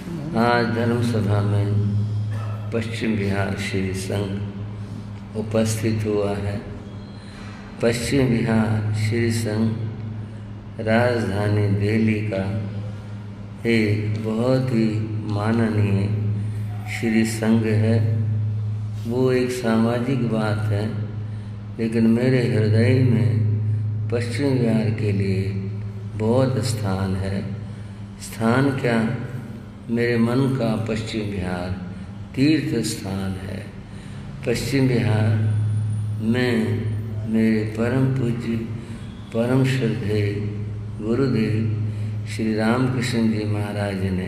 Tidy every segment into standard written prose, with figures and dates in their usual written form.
आज धर्म सभा में पश्चिम बिहार श्री संघ उपस्थित हुआ है। पश्चिम बिहार श्री संघ राजधानी दिल्ली का एक बहुत ही माननीय श्री संघ है। वो एक सामाजिक बात है, लेकिन मेरे हृदय में पश्चिम बिहार के लिए बहुत स्थान है। स्थान क्या, मेरे मन का पश्चिम बिहार तीर्थ स्थान है। पश्चिम बिहार में मेरे परम पूज्य परम श्रद्धेय गुरुदेव श्री रामकृष्ण जी महाराज ने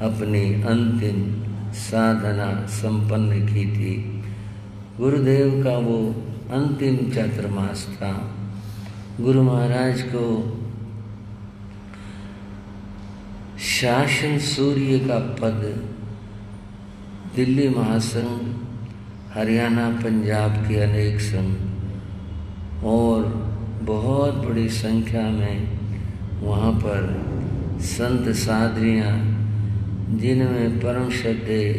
अपनी अंतिम साधना संपन्न की थी। गुरुदेव का वो अंतिम चातुर्मास था। गुरु महाराज को शासन सूर्य का पद दिल्ली महासंघ, हरियाणा पंजाब के अनेक संघ और बहुत बड़ी संख्या में वहाँ पर संत साधरियाँ, जिनमें परम श्रद्धेय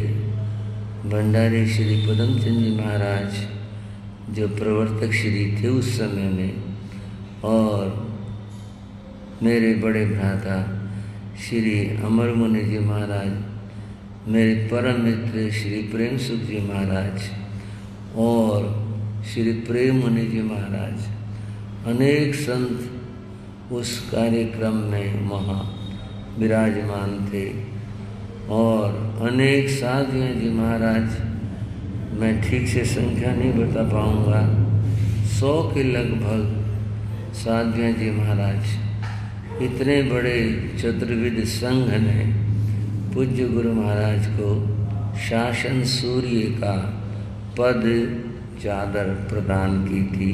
भंडारी श्री पदमचंद जी महाराज जो प्रवर्तक श्री थे उस समय में, और मेरे बड़े भ्राता श्री अमर मुनि जी महाराज, मेरे परम मित्र श्री प्रेम सुख जी महाराज और श्री प्रेम मुनि जी महाराज, अनेक संत उस कार्यक्रम में वहाँ विराजमान थे। और अनेक साधुएँ जी महाराज, मैं ठीक से संख्या नहीं बता पाऊँगा, 100 के लगभग साधुएँ जी महाराज, इतने बड़े चतुर्विध संघ ने पूज्य गुरु महाराज को शासन सूर्य का पद चादर प्रदान की थी।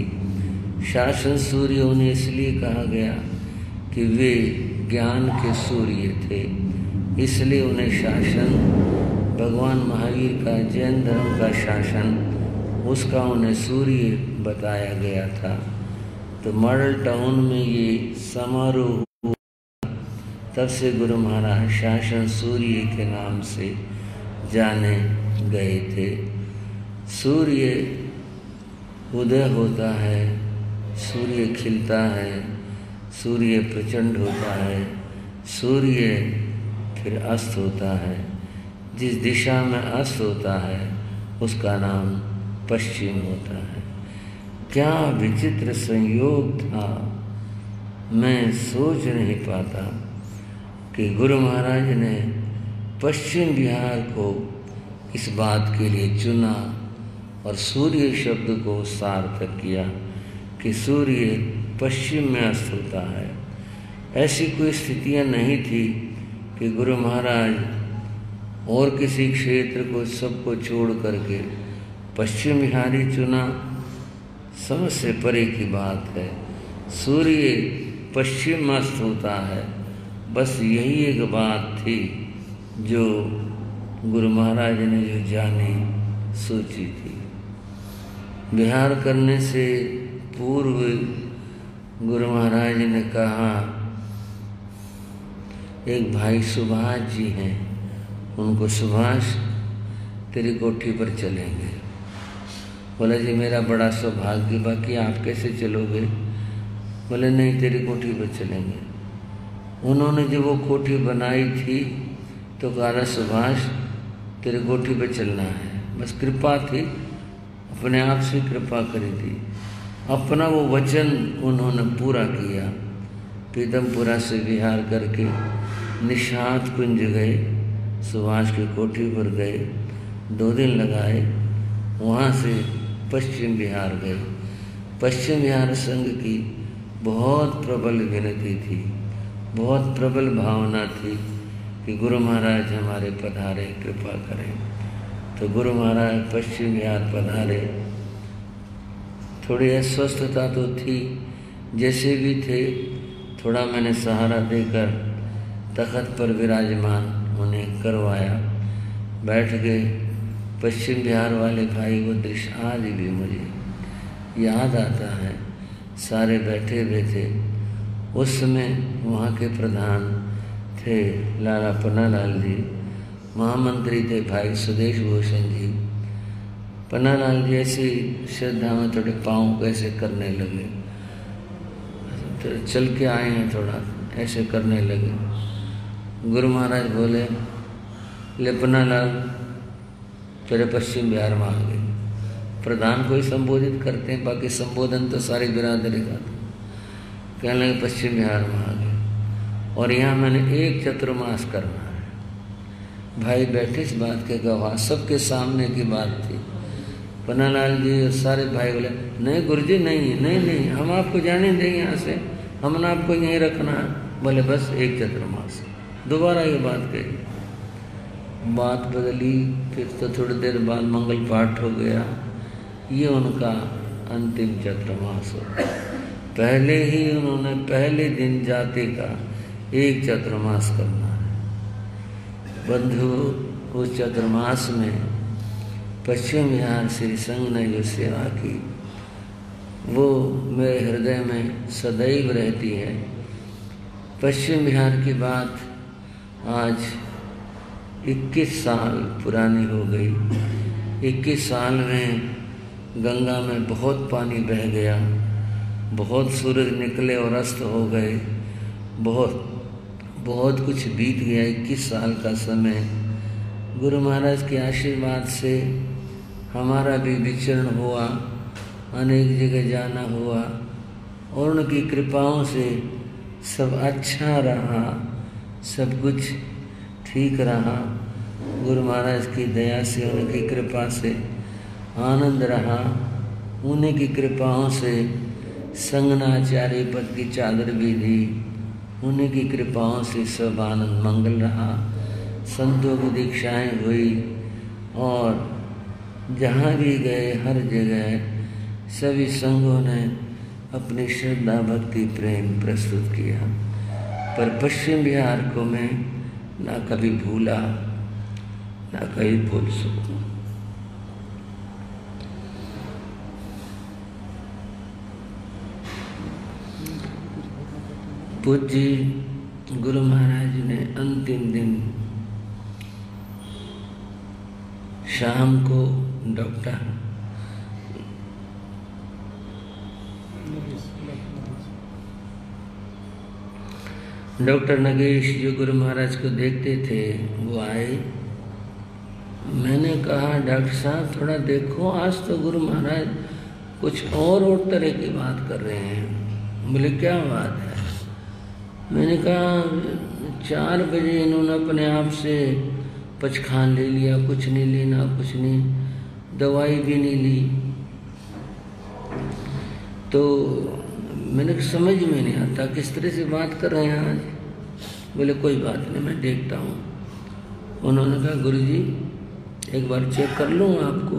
शासन सूर्य उन्हें इसलिए कहा गया कि वे ज्ञान के सूर्य थे, इसलिए उन्हें शासन, भगवान महावीर का जैन धर्म का शासन, उसका उन्हें सूर्य बताया गया था। तो मॉडल टाउन में ये समारोह, तब से गुरु महाराज शासन सूर्य के नाम से जाने गए थे। सूर्य उदय होता है, सूर्य खिलता है, सूर्य प्रचंड होता है, सूर्य फिर अस्त होता है। जिस दिशा में अस्त होता है उसका नाम पश्चिम होता है। क्या विचित्र संयोग था, मैं सोच नहीं पाता कि गुरु महाराज ने पश्चिम बिहार को इस बात के लिए चुना और सूर्य शब्द को सार्थक किया कि सूर्य पश्चिम में अस्त होता है। ऐसी कोई स्थितियां नहीं थी कि गुरु महाराज और किसी क्षेत्र को सबको छोड़ करके पश्चिम बिहार ही चुना, समझ से परे की बात है। सूर्य पश्चिम में अस्त होता है, बस यही एक बात थी जो गुरु महाराज ने जो जानी सोची थी। बिहार करने से पूर्व गुरु महाराज ने कहा, एक भाई सुभाष जी हैं, उनको सुभाष तेरी कोठी पर चलेंगे। बोला जी मेरा बड़ा सौभाग्य, बाकी आप कैसे चलोगे? बोले नहीं, तेरी कोठी पर चलेंगे। उन्होंने जब वो कोठी बनाई थी तो कहा सुभाष तेरे कोठी पे चलना है। बस कृपा थी, अपने आप से कृपा करी थी। अपना वो वचन उन्होंने पूरा किया। पीतमपुरा से बिहार करके निषाद कुंज गए, सुभाष की कोठी पर गए, 2 दिन लगाए, वहाँ से पश्चिम बिहार गए। पश्चिम बिहार संघ की बहुत प्रबल विनती थी, बहुत प्रबल भावना थी कि गुरु महाराज हमारे पधारे, कृपा करें। तो गुरु महाराज पश्चिम बिहार पधारे। थोड़ी अस्वस्थता तो थी, जैसे भी थे, थोड़ा मैंने सहारा देकर तख्त पर विराजमान उन्हें करवाया, बैठ गए। पश्चिम बिहार वाले भाई वो दृश्य आज भी मुझे याद आता है। सारे बैठे हुए थे। उस समय वहाँ के प्रधान थे लाला पन्नालाल जी, महामंत्री थे भाई सुदेश भूषण जी। पन्नालाल जी ऐसी श्रद्धा में थोड़े पाँव कैसे करने लगे, तो चल के आए हैं, थोड़ा ऐसे करने लगे। गुरु महाराज बोले, ले पन्नालाल तेरे पश्चिम बिहार में आ गए। प्रधान को ही संबोधित करते हैं, बाकी संबोधन तो सारी बिरादरी का। कहने लगे पश्चिम बिहार में आ गए और यहाँ मैंने एक चतुर्मास करना है। भाई बैठे इस बात के गवाह, सबके सामने की बात थी। पन्नालाल जी और सारे भाई बोले, नहीं गुरुजी नहीं नहीं नहीं, हम आपको जाने देंगे यहाँ से, हमने आपको यहीं रखना है। बोले बस एक चतुर्मास। दोबारा ये बात कही, बात बदली। फिर तो थोड़ी देर बाद मंगल पाठ हो गया। ये उनका अंतिम चतुर्मास हो। पहले ही उन्होंने पहले दिन जाति का एक चतुर्मास करना है। बंधु, उस चतुर्मास में पश्चिम बिहार श्री संघ ने जो सेवा की वो मेरे हृदय में सदैव रहती है। पश्चिम बिहार की बात आज 21 साल पुरानी हो गई। 21 साल में गंगा में बहुत पानी बह गया, बहुत सूरज निकले और अस्त हो गए, बहुत कुछ बीत गया। 21 साल का समय गुरु महाराज के आशीर्वाद से हमारा भी विचरण हुआ, अनेक जगह जाना हुआ और उनकी कृपाओं से सब अच्छा रहा, सब कुछ ठीक रहा। गुरु महाराज की दया से, उनकी कृपा से आनंद रहा। उन्हीं की कृपाओं से संगनाचार्य पद की चादर भी दी। उन्हीं की कृपाओं से सब आनंद मंगल रहा। संतों की दीक्षाएं हुई और जहाँ भी गए हर जगह सभी संघों ने अपनी श्रद्धा भक्ति प्रेम प्रस्तुत किया। पर पश्चिम बिहार को मैं ना कभी भूला ना कभी भूल सकूं। पूज्य गुरु महाराज ने अंतिम दिन शाम को डॉक्टर नगेश जो गुरु महाराज को देखते थे वो आए। मैंने कहा डॉक्टर साहब थोड़ा देखो, आज तो गुरु महाराज कुछ और तरह की बात कर रहे हैं। बोले क्या बात है? मैंने कहा 4 बजे इन्होंने अपने आप से पचखान ले लिया, कुछ नहीं लेना, कुछ नहीं, दवाई भी नहीं ली। तो मैंने समझ में नहीं आता किस तरह से बात कर रहे हैं आज। बोले कोई बात नहीं, मैं देखता हूँ। उन्होंने कहा गुरुजी एक बार चेक कर लूँ आपको?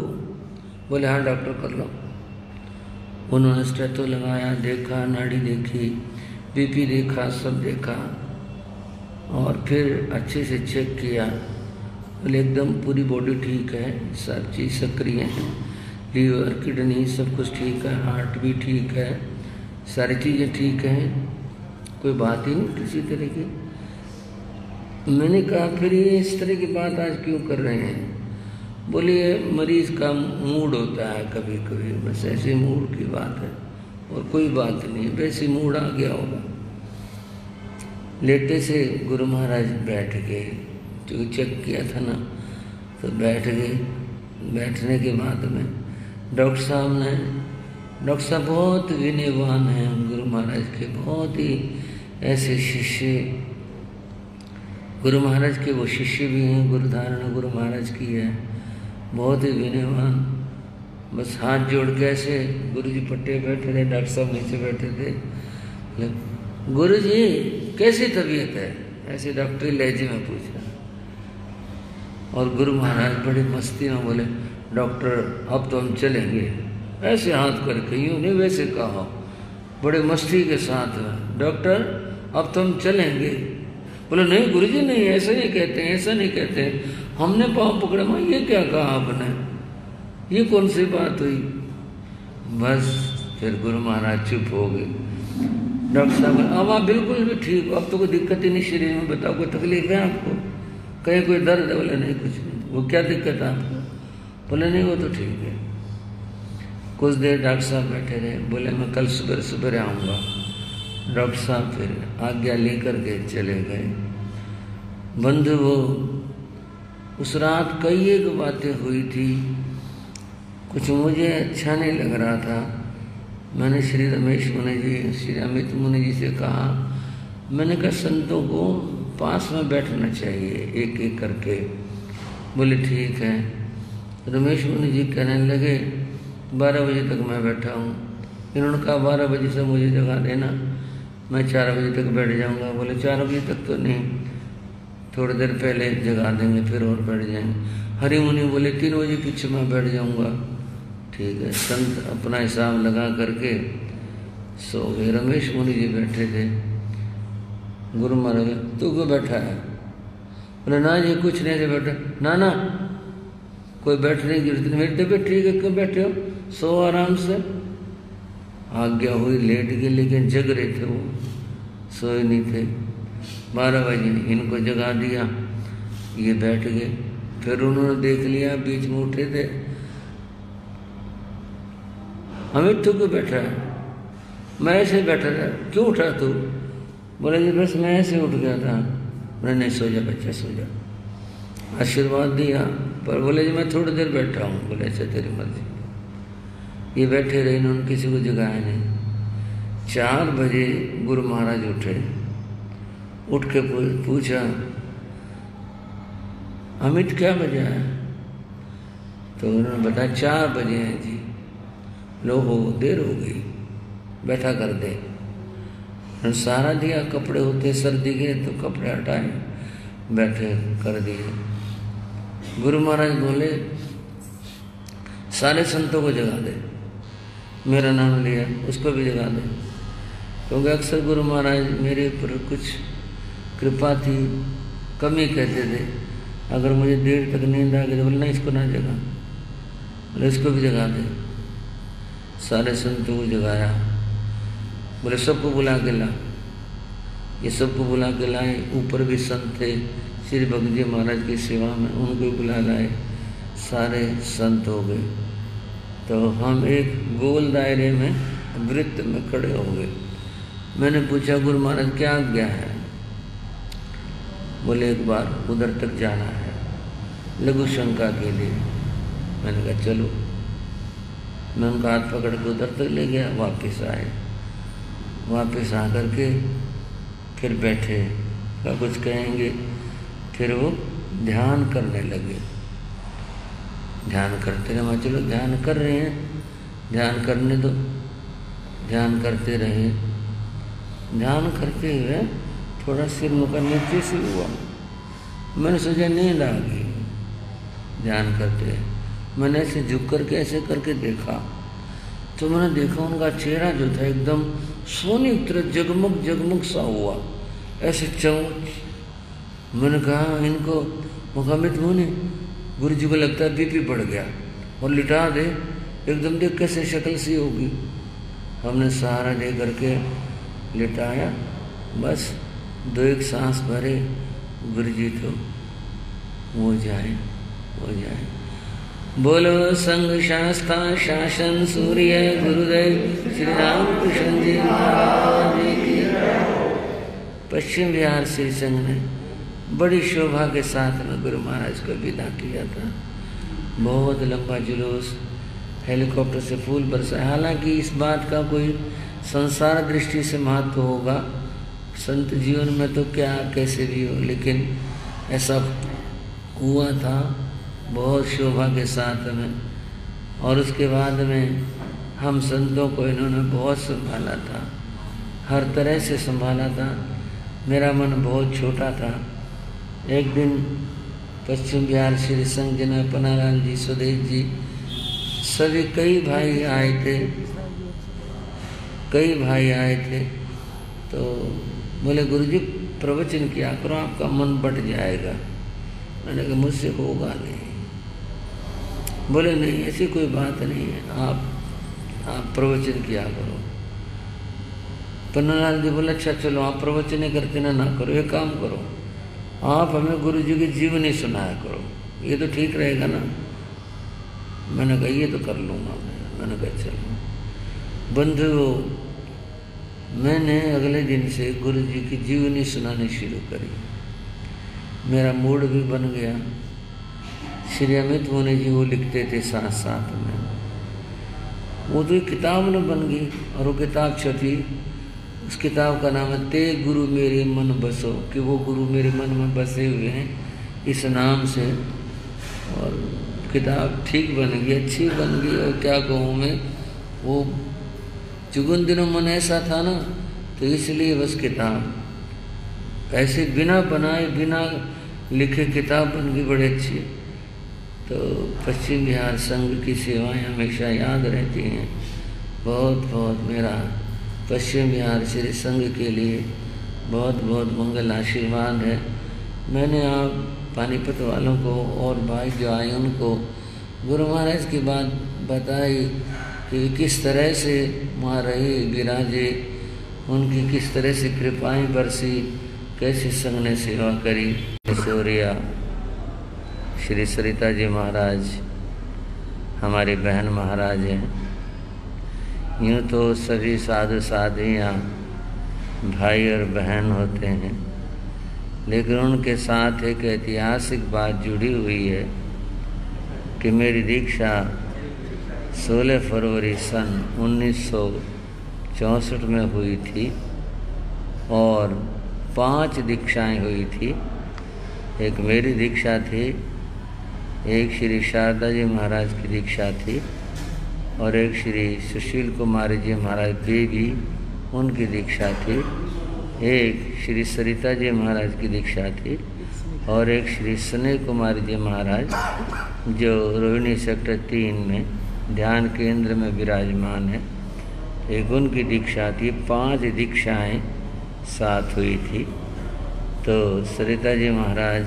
बोले हाँ डॉक्टर कर लो। उन्होंने स्टेथो लगाया, देखा, नाड़ी देखी, बीपी देखा, सब देखा और फिर अच्छे से चेक किया। बोले एकदम पूरी बॉडी ठीक है, सब चीज़ सक्रिय है, लीवर किडनी सब कुछ ठीक है, हार्ट भी ठीक है, सारी चीज़ें ठीक हैं, कोई बात ही नहीं किसी तरह की। मैंने कहा फिर ये इस तरह की बात आज क्यों कर रहे हैं? बोले मरीज़ का मूड होता है कभी कभी, बस ऐसे मूड की बात है और कोई बात नहीं, वैसे मूड आ गया होगा। लेटे से गुरु महाराज बैठ गए, क्योंकि चेक किया था ना, तो बैठ गए। बैठने के बाद में डॉक्टर साहब बहुत विनयवान हैं गुरु महाराज के, बहुत ही ऐसे शिष्य गुरु महाराज के, वो शिष्य भी हैं, गुरु धारणा गुरु महाराज की है, बहुत ही विनयवान। बस हाथ जोड़ के ऐसे गुरु जी पट्टे बैठे थे, डॉक्टर साहब नीचे बैठे थे। गुरु जी कैसी तबीयत है? ऐसे डॉक्टरी लहजे में पूछा। और गुरु महाराज बड़ी मस्ती में बोले डॉक्टर अब तो हम चलेंगे। ऐसे हाथ करके, यूँ नहीं वैसे कहा, बड़े मस्ती के साथ, डॉक्टर अब तो हम चलेंगे। बोले नहीं गुरुजी नहीं, ऐसा नहीं कहते हैं, ऐसा नहीं कहते हैं। हमने पाँव पकड़ा, माँ ये क्या कहा आपने, ये कौन सी बात हुई? बस फिर गुरु महाराज चुप हो गए। डॉक्टर साहब अब आप बिल्कुल भी ठीक हो, अब तो कोई दिक्कत ही नहीं शरीर में, बताओ कोई तकलीफ है आपको, कहीं कोई दर्द है? बोले नहीं कुछ नहीं। वो क्या दिक्कत है आपको? बोले नहीं वो तो ठीक है। कुछ देर डॉक्टर साहब बैठे रहे, बोले मैं कल सुबह सुबह आऊँगा। डॉक्टर साहब फिर आज्ञा लेकर के चले गए। बंधु वो उस रात कई एक बातें हुई थी, कुछ मुझे अच्छा नहीं लग रहा था। मैंने श्री रमेश मुनि जी, श्री अमित मुनि जी से कहा, मैंने कहा संतों को पास में बैठना चाहिए एक एक करके। बोले ठीक है। रमेश मुनि जी कहने लगे 12 बजे तक मैं बैठा हूँ। इन्होंने कहा 12 बजे से मुझे जगा देना, मैं 4 बजे तक बैठ जाऊँगा। बोले 4 बजे तक तो नहीं, थोड़ी देर पहले जगा देंगे फिर और बैठ जाएंगे। हरि मुनि बोले 3 बजे पीछे मैं बैठ जाऊँगा। ठीक है। संत अपना हिसाब लगा करके सो गए। रमेश मुनि जी बैठे थे। गुरु महाराज तू क्यों बैठा है? बोले ना जी कुछ नहीं से बैठा। ना ना कोई बैठने की जरूरत नहीं, मेरी तबीयत ठीक है, क्यों बैठे हो? सो आराम से। आज्ञा हुई, लेट गए, लेकिन जग रहे थे वो, सोए नहीं थे। 12 बजे इनको जगा दिया, ये बैठ गए। फिर उन्होंने देख लिया, बीच में उठे थे, अमित तू क्यों बैठा है? मैं ऐसे बैठा था। क्यों उठा तू? बोले जी बस मैं ऐसे उठ गया था। बोले नहीं सो जा बच्चा सो जा। आशीर्वाद दिया, पर बोले जी मैं थोड़ी देर बैठा हूँ। बोले अच्छा तेरी मर्जी। ये बैठे रहे, इन्होंने किसी को जगाया नहीं। 4 बजे गुरु महाराज उठे, उठ के पूछा अमित क्या बजा है? तो उन्होंने बताया 4 बजे हैं जी। लो हो देर हो गई, बैठा कर दे। सारा दिया, कपड़े होते सर्दी के तो कपड़े हटाए, बैठे कर दिए। गुरु महाराज बोले सारे संतों को जगा दे, मेरा नाम लिया उसको भी जगा दे, क्योंकि अक्सर गुरु महाराज मेरे ऊपर कुछ कृपा थी, कमी कहते थे। अगर मुझे देर तक नींद आ गई तो बोले नहीं इसको ना जगा, बोले इसको भी जगा दे। सारे संतों को जगाया। बोले सबको बुला के ला। ये सबको बुला के लाए। ऊपर भी संत थे श्री भक्त जी महाराज की सेवा में, उनको बुला लाए। सारे संत हो गए तो हम एक गोल दायरे में वृत्त में खड़े हो गए। मैंने पूछा गुरु महाराज क्या आज्ञा है? बोले एक बार उधर तक जाना है लघु शंका के लिए। मैंने कहा चलो। मैं उनका हाथ पकड़ के उधर तक ले गया, वापस आए। वापस आ कर के फिर बैठे, क्या कुछ कहेंगे। फिर वो ध्यान करने लगे। ध्यान करते रहे, मैं चलो ध्यान कर रहे हैं, ध्यान करने दो। ध्यान करते रहे। ध्यान करते हुए थोड़ा सिर मुका नीचे से हुआ। मैंने सोचा नींद आ गई। ध्यान करते मैंने ऐसे झुक करके ऐसे करके देखा तो मैंने देखा उनका चेहरा जो था एकदम सोने की तरह जगमग जगमग सा हुआ, ऐसे चमक। मैंने कहा इनको मुकामित मुनि, गुरु जी को लगता है बीपी बढ़ गया और लिटा दे, एकदम देख कैसे शक्ल सी होगी। हमने सहारा दे करके लिटाया, बस 2-1 सांस भरे, गुरु जी तो वो जाए। बोलो संघ शास्ता शासन सूर्य गुरुदेव श्री रामकृष्ण जी महाराज की। पश्चिम बिहार श्री संघ ने बड़ी शोभा के साथ में गुरु महाराज को विदा किया था। बहुत लंबा जुलूस, हेलीकॉप्टर से फूल बरसाए। हालांकि इस बात का कोई संसार दृष्टि से महत्व होगा, संत जीवन में तो क्या कैसे भी हो, लेकिन ऐसा हुआ था बहुत शोभा के साथ में। और उसके बाद में हम संतों को इन्होंने बहुत संभाला था, हर तरह से संभाला था। मेरा मन बहुत छोटा था। एक दिन पश्चिम बिहार श्री संघ जन पन्नालाल जी, सुदेश जी, सभी कई भाई आए थे। तो बोले गुरुजी प्रवचन किया करो, आपका मन बढ़ जाएगा। मैंने कहा मुझसे होगा नहीं। बोले नहीं ऐसी कोई बात नहीं है, आप प्रवचन किया करो। पन्नालाल जी बोले अच्छा चलो आप प्रवचन करते ना करो, एक काम करो आप हमें गुरु जी की जीवनी सुनाया करो, ये तो ठीक रहेगा ना। मैंने कहा ये तो कर लूँगा मैंने कहा चलो। बंधुओं, मैंने अगले दिन से गुरु जी की जीवनी सुनानी शुरू करी। मेरा मूड भी बन गया। श्री अमित मुनि जी वो लिखते थे साथ साथ में, वो तो एक किताब न बन गई और वो किताब छपी। उस किताब का नाम है ते गुरु मेरे मन बसो, कि वो गुरु मेरे मन में बसे हुए हैं इस नाम से। और किताब ठीक बन गई, अच्छी बन गई। और क्या कहूँ मैं, वो चुगुन दिनों मन ऐसा था ना, तो इसलिए बस किताब ऐसे बिना बनाए बिना लिखे किताब बन गई बड़ी अच्छी। तो पश्चिम बिहार संघ की सेवाएं हमेशा याद रहती हैं। बहुत बहुत मेरा पश्चिम बिहार श्री संघ के लिए बहुत बहुत मंगल आशीर्वाद है। मैंने आप पानीपत वालों को और भाई जो आए उनको गुरु महाराज की बात बताई कि किस तरह से वहाँ रहे विराजे, उनकी किस तरह से कृपाएं बरसी, कैसे संघ ने सेवा करी। सूर्या श्री सरिता जी महाराज हमारी बहन महाराज हैं। यूँ तो सभी साधु साधियाँ भाई और बहन होते हैं, लेकिन उनके साथ एक ऐतिहासिक बात जुड़ी हुई है कि मेरी दीक्षा 16 फरवरी सन 1964 में हुई थी और 5 दीक्षाएं हुई थी। एक मेरी दीक्षा थी, एक श्री शारदा जी महाराज की दीक्षा थी और एक श्री सुशील कुमारी जी महाराज देवी उनकी दीक्षा थी, एक श्री सरिता जी महाराज की दीक्षा थी और एक श्री स्नेह कुमारी जी महाराज जो रोहिणी सेक्टर 3 में ध्यान केंद्र में विराजमान है, एक उनकी दीक्षा थी। 5 दीक्षाएं साथ हुई थी। तो सरिता जी महाराज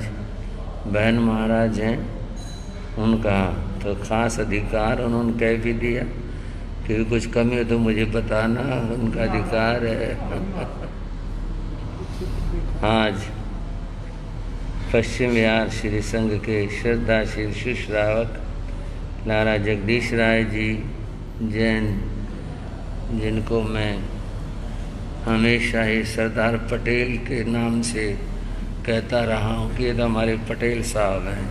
बहन महाराज हैं, उनका तो खास अधिकार उन्होंने कह भी दिया कि कुछ कमी हो तो मुझे बताना, उनका अधिकार है। आज पश्चिम बिहार श्री संघ के श्रद्धाशील सुश्रावक लाला जगदीश राय जी जैन, जिनको मैं हमेशा ही सरदार पटेल के नाम से कहता रहा हूँ कि ये तो हमारे पटेल साहब हैं,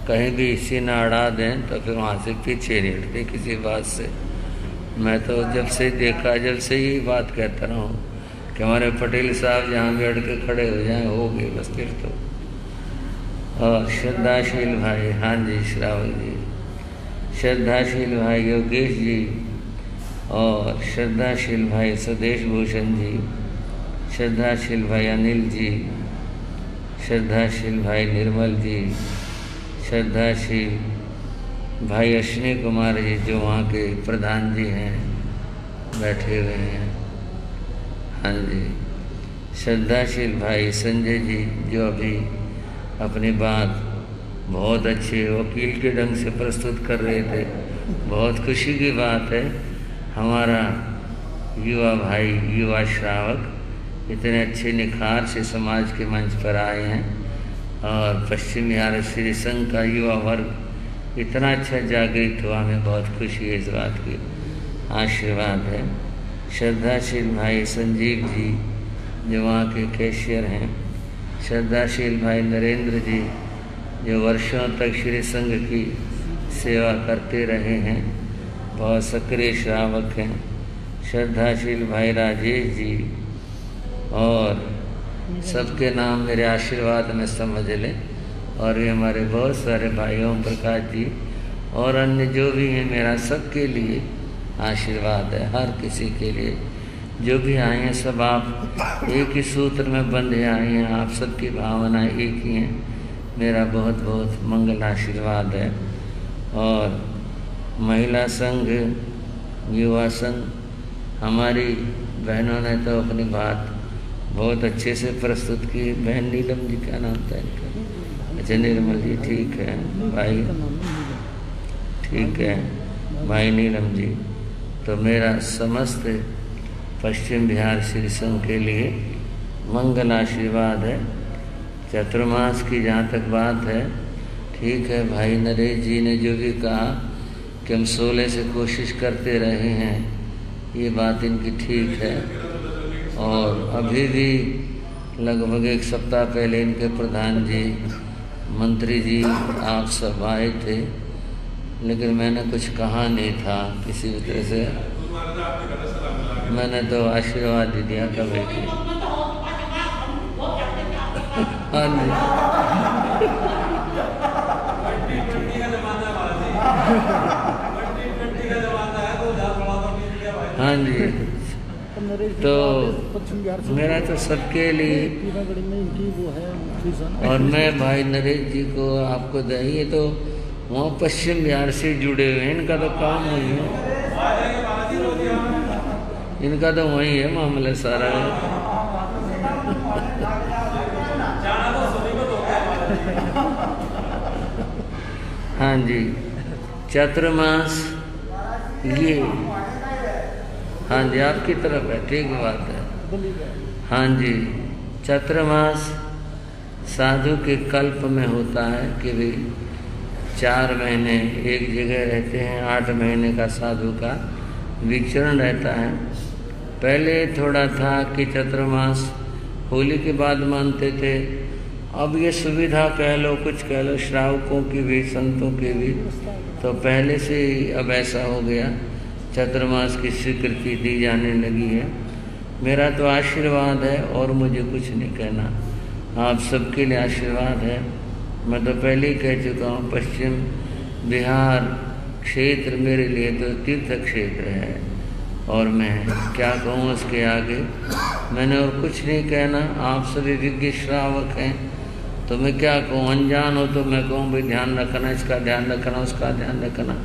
कहीं भी इसी न अड़ा दें तो फिर वहाँ से पीछे नहीं हटते किसी बात से। मैं तो जब से देखा, जब से ही बात कहता रहा हूँ कि हमारे पटेल साहब जहाँ भी अड़ के खड़े हो जाएं हो गए बस फिर तो। और श्रद्धाशील भाई, हाँ जी श्रावक जी, श्रद्धाशील भाई योगेश जी और श्रद्धाशील भाई स्वदेश भूषण जी, श्रद्धाशील भाई अनिल जी, श्रद्धाशील भाई निर्मल जी, श्रद्धाशील भाई अश्विनी कुमार जी जो वहाँ के प्रधान जी हैं बैठे हुए हैं, हाँ जी, श्रद्धाशील भाई संजय जी जो अभी अपनी बात बहुत अच्छे वकील के ढंग से प्रस्तुत कर रहे थे। बहुत खुशी की बात है, हमारा युवा भाई, युवा श्रावक इतने अच्छे निखार से समाज के मंच पर आए हैं और पश्चिम बिहार श्री संघ का युवा वर्ग इतना अच्छा जागृत हुआ, हमें बहुत खुशी है इस बात की, आशीर्वाद है। श्रद्धाशील भाई संजीव जी जो वहाँ के कैशियर हैं, श्रद्धाशील भाई नरेंद्र जी जो वर्षों तक श्री संघ की सेवा करते रहे हैं, बहुत सक्रिय श्रावक हैं, श्रद्धाशील भाई राजेश जी और सबके नाम मेरे आशीर्वाद में समझ लें। और ये हमारे बहुत सारे भाई ओम प्रकाश जी और अन्य जो भी हैं, मेरा सबके लिए आशीर्वाद है, हर किसी के लिए जो भी आए हैं सब आप एक ही सूत्र में बंधे आए हैं, आप सबकी भावना एक ही हैं, मेरा बहुत बहुत मंगल आशीर्वाद है। और महिला संघ, युवा संघ, हमारी बहनों ने तो अपनी बात बहुत अच्छे से प्रस्तुत की। बहन नीलम जी, क्या नाम था इनका? अच्छा निर्मल जी, ठीक है भाई, ठीक है भाई नीलम जी। तो मेरा समस्त पश्चिम बिहार श्री संघ के लिए मंगल आशीर्वाद है। चतुर्मास की जहाँ तक बात है, ठीक है, भाई नरेश जी ने जो भी कहा कि हम 16 से कोशिश करते रहे हैं, ये बात इनकी ठीक है। और अभी भी लगभग 1 सप्ताह पहले इनके प्रधान जी, मंत्री जी, आप सब आए थे, लेकिन मैंने कुछ कहा नहीं था किसी भी तरह से। मैंने तो आशीर्वाद ही दिया था बेटी। हाँ जी, हाँ जी। तो मेरा तो सबके लिए, और मैं भाई नरेश जी को आपको दही, तो वहाँ पश्चिम बिहार से जुड़े हुए हैं, इनका तो काम वही है, इनका तो वही है मामला सारा है। हाँ जी, चतुर्मास ये, हाँ जी, आपकी तरफ है, ठीक बात है। हाँ जी, चतुर्मास साधु के कल्प में होता है कि भाई 4 महीने एक जगह रहते हैं, 8 महीने का साधु का विचरण रहता है। पहले थोड़ा था कि चतुर्मास होली के बाद मानते थे, अब ये सुविधा कह लो, कुछ कह लो, श्रावकों की भी, संतों की भी, तो पहले से ही अब ऐसा हो गया, चतुर्मास की स्वीकृति दी जाने लगी है। मेरा तो आशीर्वाद है और मुझे कुछ नहीं कहना, आप सबके लिए आशीर्वाद है। मैं तो पहले ही कह चुका हूँ, पश्चिम बिहार क्षेत्र मेरे लिए तो तीर्थ क्षेत्र है, और मैं क्या कहूँ उसके आगे, मैंने और कुछ नहीं कहना। आप सभी विज्ञ श्रावक हैं, तो मैं क्या कहूँ, अनजान हो तो मैं कहूँ भाई ध्यान रखना, इसका ध्यान रखना, उसका ध्यान रखना।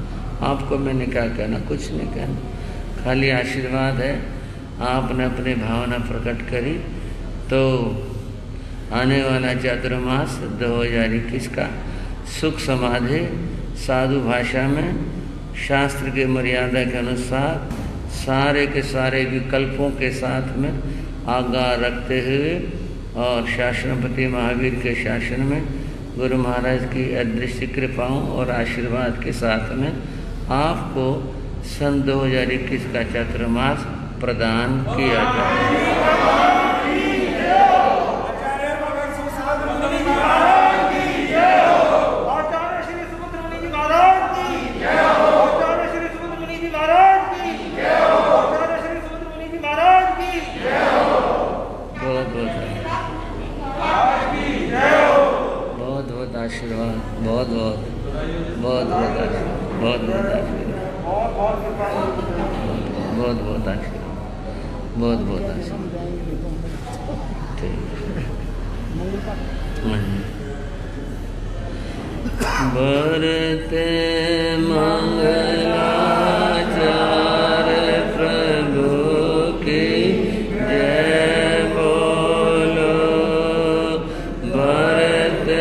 आपको मैंने क्या कहना, कुछ नहीं कहना, खाली आशीर्वाद है। आपने अपनी भावना प्रकट करी, तो आने वाला चतुर्मास 2021 का सुख समाधि साधु भाषा में शास्त्र के मर्यादा के अनुसार सारे के सारे विकल्पों के साथ में आज्ञा रखते हुए, और शासनपति महावीर के शासन में गुरु महाराज की अदृश्य कृपाओं और आशीर्वाद के साथ में आपको सन 2021 का चतुर्मास प्रदान किया जाए। आशीर्वाद, बहुत बहुत बहुत बहुत आशीर्वाद, बहुत बहुत आशीर्वाद, बहुत बहुत आशीर्वाद, बहुत बहुत आशीर्वाद। बरते मंगलाचार प्रभु की जय बोलो, बरते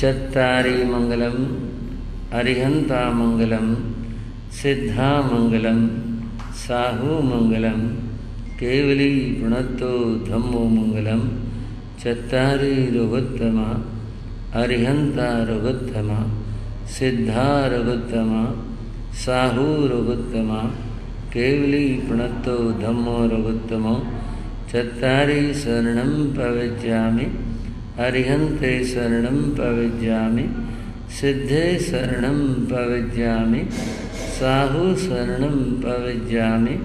चत्तारी मंगलम, अरिहंता मंगलम, सिद्धा मंगलम, साहू मंगलम, केवली प्रणतो धम्मो मंगलम। चत्तारी रघुत्तमा, अरिहंता रघुत्तमा, सिद्धा रघुत्तमा, साहू रघुत्तमा, केवली प्रणतो धम्मो रघुत्तमो। चत्तारी शरणं प्रविज्यामि, अरिहन्ते शरणं प्रविज्यामि, सिद्धे शरणं प्रविज्यामि, साहु शरणं प्रविज्यामि,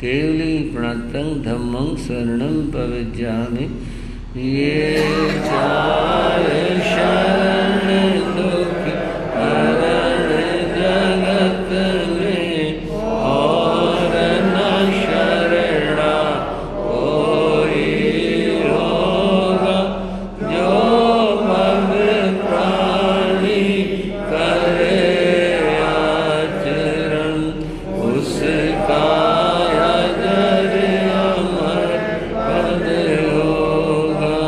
केवली प्रणतं धम्मं शरणं प्रविज्यामि। ये चार शरण दुख हरण जगत में, और न शरणा कोई होगा, जो भव प्राण उसका अजर अमर पद होगा,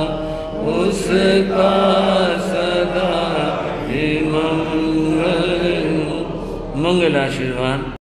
उसका सदा ही मंगल आशीर्वाद।